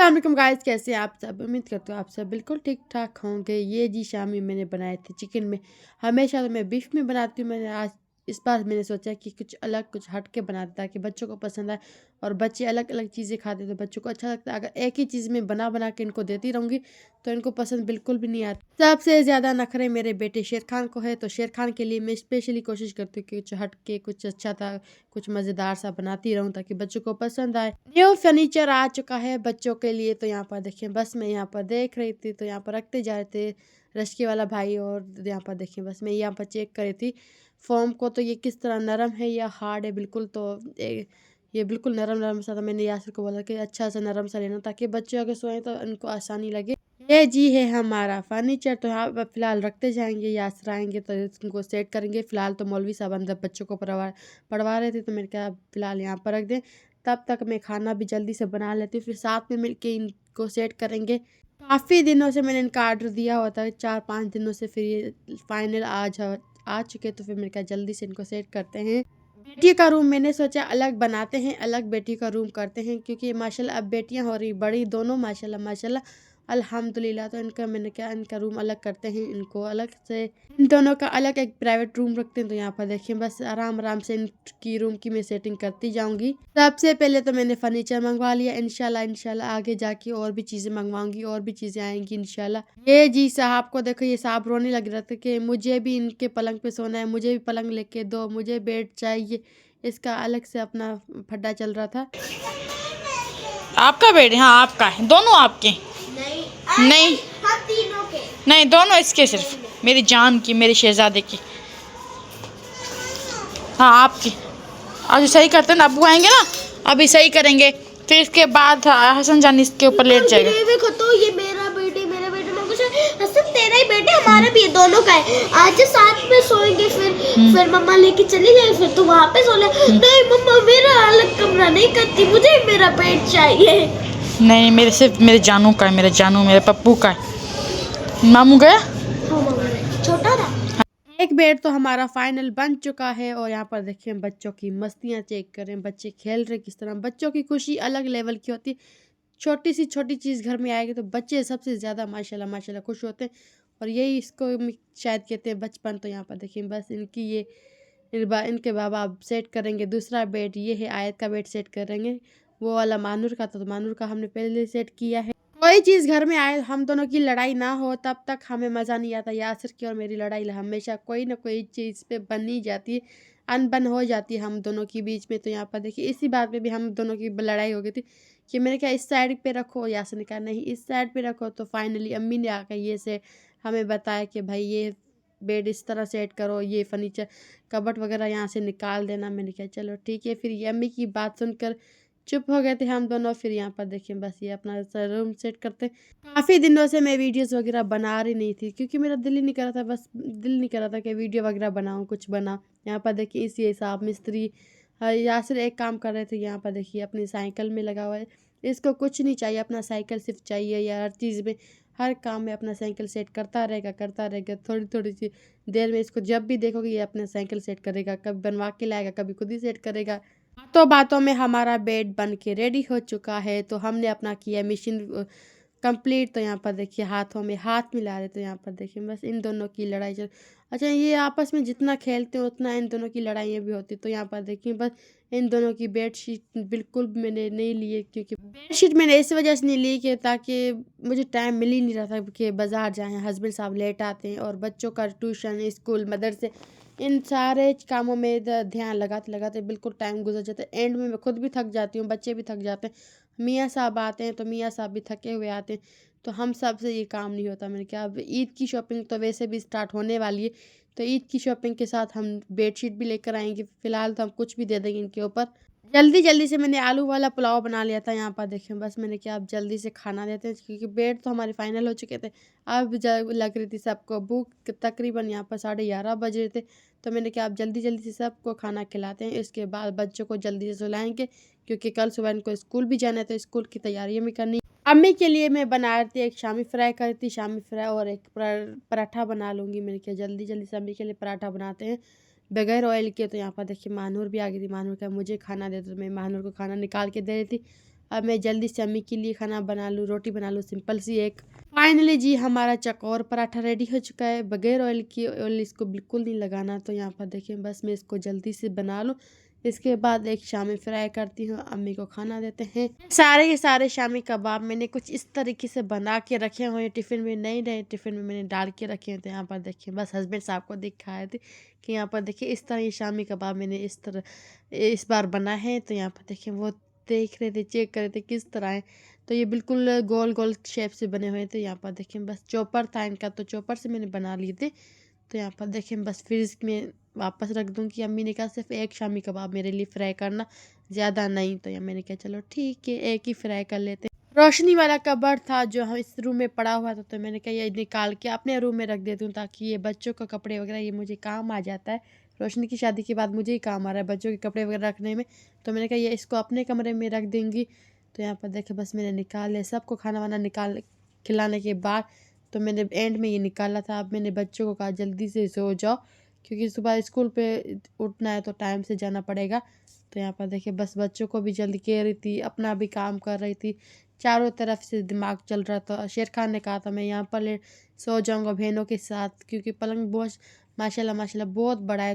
अस्सलाम वालेकुम गाइस, कैसे हैं आप सब। उम्मीद करते हो आप सब बिल्कुल ठीक ठाक होंगे। ये जी शामी मैंने बनाए थे चिकन में। हमेशा तो मैं बीफ में बनाती हूँ, मैंने आज इस बार मैंने सोचा कि कुछ अलग कुछ हट के बनाते ताकि बच्चों को पसंद आए। और बच्चे अलग अलग चीज़ें खाते तो बच्चों को अच्छा लगता है। अगर एक ही चीज़ में बना बना के इनको देती रहूँगी तो इनको पसंद बिल्कुल भी नहीं आती। सबसे ज़्यादा नखरे मेरे बेटे शेर खान को है, तो शेर खान के लिए मैं स्पेशली कोशिश करती हूँ कि कुछ हट के कुछ अच्छा था, कुछ मज़ेदार सा बनाती रहूँ ताकि बच्चों को पसंद आए। न्यू फर्नीचर आ चुका है बच्चों के लिए, तो यहाँ पर देखिए बस मैं यहाँ पर देख रही थी, तो यहाँ पर रखते जा रहे थे रश्के वाला भाई। और यहाँ पर देखिए बस मैं यहाँ पर चेक कर रही थी फॉर्म को, तो ये किस तरह नरम है या हार्ड है। बिल्कुल तो ये बिल्कुल नरम नरम सा था। मैंने यासिर को बोला कि अच्छा सा नरम सा लेना ताकि बच्चे अगर सोएं तो उनको आसानी लगे। ये जी है हमारा फर्नीचर, तो यहाँ पर फिलहाल रखते जाएंगे। यासिर आएंगे तो इसको सेट करेंगे। फिलहाल तो मौलवी साहब अंदर बच्चों को पढ़वा रहे थे, तो मैंने कहा फिलहाल यहाँ पर रख दें। तब तक मैं खाना भी जल्दी से बना लेती हूँ, फिर साथ में मिलके इनको सेट करेंगे। काफ़ी दिनों से मैंने इनका ऑर्डर दिया हुआ था, 4-5 दिनों से, फिर ये फाइनल आज आ चुके। तो फिर मैंने कहा जल्दी से इनको सेट करते हैं। बेटी का रूम मैंने सोचा अलग बनाते हैं, अलग बेटी का रूम करते हैं, क्योंकि माशाल्लाह अब बेटियां हो रही बड़ी दोनों, माशाल्लाह माशाल्लाह अल्हम्दुलिल्लाह। तो इनका मैंने क्या इनका रूम अलग करते हैं, इनको अलग से इन दोनों का अलग एक प्राइवेट रूम रखते हैं। तो यहाँ पर देखिए बस आराम आराम से इनकी रूम की मैं सेटिंग करती जाऊंगी। सबसे पहले तो मैंने फर्नीचर मंगवा लिया। इंशाल्लाह इंशाल्लाह आगे जाके और भी चीज़ें मंगवाऊंगी, और भी चीज़ें आएंगी इंशाल्लाह। ये जी साहब को देखो, ये साहब रोने लग रहा था कि मुझे भी इनके पलंग पे सोना है, मुझे भी पलंग लेके दो, मुझे बेड चाहिए। इसका अलग से अपना फड्डा चल रहा था। आपका बेड? हाँ आपका है, दोनों आपके? नहीं हम तीनों के। नहीं, दोनों इसके, सिर्फ मेरी जान की, मेरे शहजादे की। हाँ आपकी। आज सही करते हैं ना, अब्बू आएंगे ना अभी सही करेंगे, फिर इसके बाद हसन जान इसके ऊपर लेट जाएगा। ये देखो तो ये मेरा बेटे में कुछ हसन तेरा ही बेटे हमारा भी है, दोनों का है। आज साथ में सोएंगे, फिर मम्मा लेके चली जाए, फिर तू वहाँ पे सो ले। नहीं मम्मा मेरा अलग कमरा नहीं करती, मुझे मेरा बेड चाहिए। नहीं, मेरे सिर्फ मेरे जानू का है, मेरे जानू मेरे पप्पू का है। मामू गया? हाँ मम्मा छोटा था। एक बेड तो हमारा फाइनल बन चुका है। और यहाँ पर देखिए हम बच्चों की मस्तियाँ चेक करें, बच्चे खेल रहे किस तरह। बच्चों की खुशी अलग लेवल की होती है। छोटी सी छोटी चीज़ घर में आएगी तो बच्चे सबसे ज़्यादा माशाल्लाह माशाल्लाह खुश होते हैं। और यही इसको शायद कहते हैं बचपन। तो यहाँ पर देखिए बस इनकी ये इनके बाबा अब सेट करेंगे दूसरा बेड। ये है आयत का बेड सेट करेंगे, वो वाला मानूर का था, तो मानूर का हमने पहले सेट किया है। कोई चीज़ घर में आए हम दोनों की लड़ाई ना हो तब तक हमें मज़ा नहीं आता। यासिर की और मेरी लड़ाई हमेशा कोई ना कोई चीज़ पे बन ही जाती है, अनबन हो जाती है हम दोनों के बीच में। तो यहाँ पर देखिए इसी बात पे भी हम दोनों की लड़ाई हो गई थी कि मैंने कहा इस साइड पे रखो, यासिर ने कहा नहीं इस साइड पे रखो। तो फाइनली अम्मी ने आकर ये से हमें बताया कि भाई ये बेड इस तरह सेट करो, ये फर्नीचर कबट वगैरह यहाँ से निकाल देना। मैंने कहा चलो ठीक है। फिर ये अम्मी की बात सुनकर चुप हो गए थे हम दोनों। फिर यहाँ पर देखिए बस ये अपना रूम सेट करते। काफ़ी दिनों से मैं वीडियोस वगैरह बना रही नहीं थी, क्योंकि मेरा दिल ही नहीं कर रहा था, बस दिल नहीं कर रहा था कि वीडियो वगैरह बनाऊँ, कुछ बना। यहाँ पर देखिए इसी हिसाब मिस्त्री यासिर एक काम कर रहे थे। यहाँ पर देखिए अपनी साइकिल में लगा हुआ है। इसको कुछ नहीं चाहिए, अपना साइकिल सिर्फ चाहिए। या हर चीज़ में हर काम में अपना साइकिल सेट करता रहेगा। थोड़ी थोड़ी सी देर में इसको जब भी देखोगे ये अपना साइकिल सेट करेगा, कभी बनवा के लाएगा, कभी खुद ही सेट करेगा। बातों बातों में हमारा बेड बन के रेडी हो चुका है। तो हमने अपना किया मिशन कंप्लीट। तो यहाँ पर देखिए हाथों में हाथ मिला रहे। तो यहाँ पर देखिए बस इन दोनों की लड़ाई चल। अच्छा ये आपस में जितना खेलते हैं उतना इन दोनों की लड़ाइयाँ भी होती। तो यहाँ पर देखिए बस इन दोनों की बेडशीट बिल्कुल मैंने नहीं ली, क्योंकि बेडशीट मैंने इस वजह से नहीं ली कि ताकि मुझे टाइम मिल ही नहीं रहा था कि बाज़ार जाएँ। हस्बैंड साहब लेट आते हैं और बच्चों का ट्यूशन, स्कूल, मदरसे, इन सारे कामों में ध्यान लगाते लगाते बिल्कुल टाइम गुजर जाता है। एंड में मैं खुद भी थक जाती हूँ, बच्चे भी थक जाते हैं। मियाँ साहब आते हैं तो मियाँ साहब भी थके हुए आते हैं, तो हम सब से ये काम नहीं होता। मैंने कहा अब ईद की शॉपिंग तो वैसे भी स्टार्ट होने वाली है, तो ईद की शॉपिंग के साथ हम बेडशीट भी लेकर आएंगे। फ़िलहाल तो हम कुछ भी दे देंगे इनके ऊपर। जल्दी जल्दी से मैंने आलू वाला पुलाव बना लिया था। यहाँ पर देखें बस मैंने कहा अब जल्दी से खाना देते हैं, क्योंकि बेड तो हमारे फाइनल हो चुके थे। अब लग रही थी सबको भूख, तकरीबन यहाँ पर 11:30 बज रहे थे। तो मैंने कहा अब जल्दी जल्दी से सबको खाना खिलाते हैं, इसके बाद बच्चों को जल्दी से सुलाएंगे, क्योंकि कल सुबह इनको स्कूल भी जाना है, तो स्कूल की तैयारियां भी करनी। अम्मी के लिए मैं बना रही थी एक शामी फ्राई करी थी, शामी फ्राई, और एक पराठा बना लूँगी। मैंने कहा जल्दी जल्दी से अम्मी के लिए पराठा बनाते हैं बगैर ऑयल के। तो यहाँ पर देखिए महानूर भी आ गई थी। महानूर का मुझे खाना दे, तो मैं महानूर को खाना निकाल के दे रही थी। अब मैं जल्दी से अम्मी के लिए खाना बना लूँ, रोटी बना लूँ सिंपल सी एक। फाइनली जी हमारा चकोर पराठा रेडी हो चुका है, बगैर ऑयल की। ऑयल इसको बिल्कुल नहीं लगाना। तो यहाँ पर देखिए बस मैं इसको जल्दी से बना लूँ, इसके बाद एक शामी फ्राई करती हूँ, अम्मी को खाना देते हैं। सारे के सारे शामी कबाब मैंने कुछ इस तरीके से बना के रखे हुए हैं टिफ़िन में, नए नए टिफ़िन में मैंने डाल के रखे हैं। तो यहाँ पर देखिए बस हस्बैंड साहब को दिखाए थे कि यहाँ पर देखिए इस तरह ये शामी कबाब मैंने इस तरह इस बार बना है। तो यहाँ पर देखिए वो देख रहे थे, चेक कर रहे थे किस तरह है। तो ये बिल्कुल गोल गोल शेप से बने हुए थे। यहाँ पर देखिए बस चॉपर था इनका, तो चॉपर से मैंने बना लिए थे। तो यहाँ पर देखिए बस फ्रिज में वापस रख दूँगी। अम्मी ने कहा सिर्फ एक शामी कबाब मेरे लिए फ्राई करना, ज़्यादा नहीं। तो यहाँ मैंने कहा चलो ठीक है एक ही फ्राई कर लेते हैं। रोशनी वाला कबर्ड था जो हम इस रूम में पड़ा हुआ था, तो मैंने कहा ये निकाल के अपने रूम में रख देती हूँ, ताकि ये बच्चों का कपड़े वगैरह ये मुझे काम आ जाता है। रोशनी की शादी के बाद मुझे ही काम आ रहा है बच्चों के कपड़े वगैरह रखने में। तो मैंने कहा ये इसको अपने कमरे में रख देंगी। तो यहाँ पर देखे बस मैंने निकाल लिया, सबको खाना वाना निकाल खिलाने के बाद तो मैंने एंड में ये निकाला था। अब मैंने बच्चों को कहा जल्दी से सो जाओ, क्योंकि सुबह स्कूल पे उठना है तो टाइम से जाना पड़ेगा। तो यहाँ पर देखिए बस बच्चों को भी जल्दी कह रही थी, अपना भी काम कर रही थी, चारों तरफ से दिमाग चल रहा था। शेर खान ने कहा था मैं यहाँ पर सो जाऊँगा बहनों के साथ, क्योंकि पलंग बहुत माशाल्लाह बहुत बड़ा है।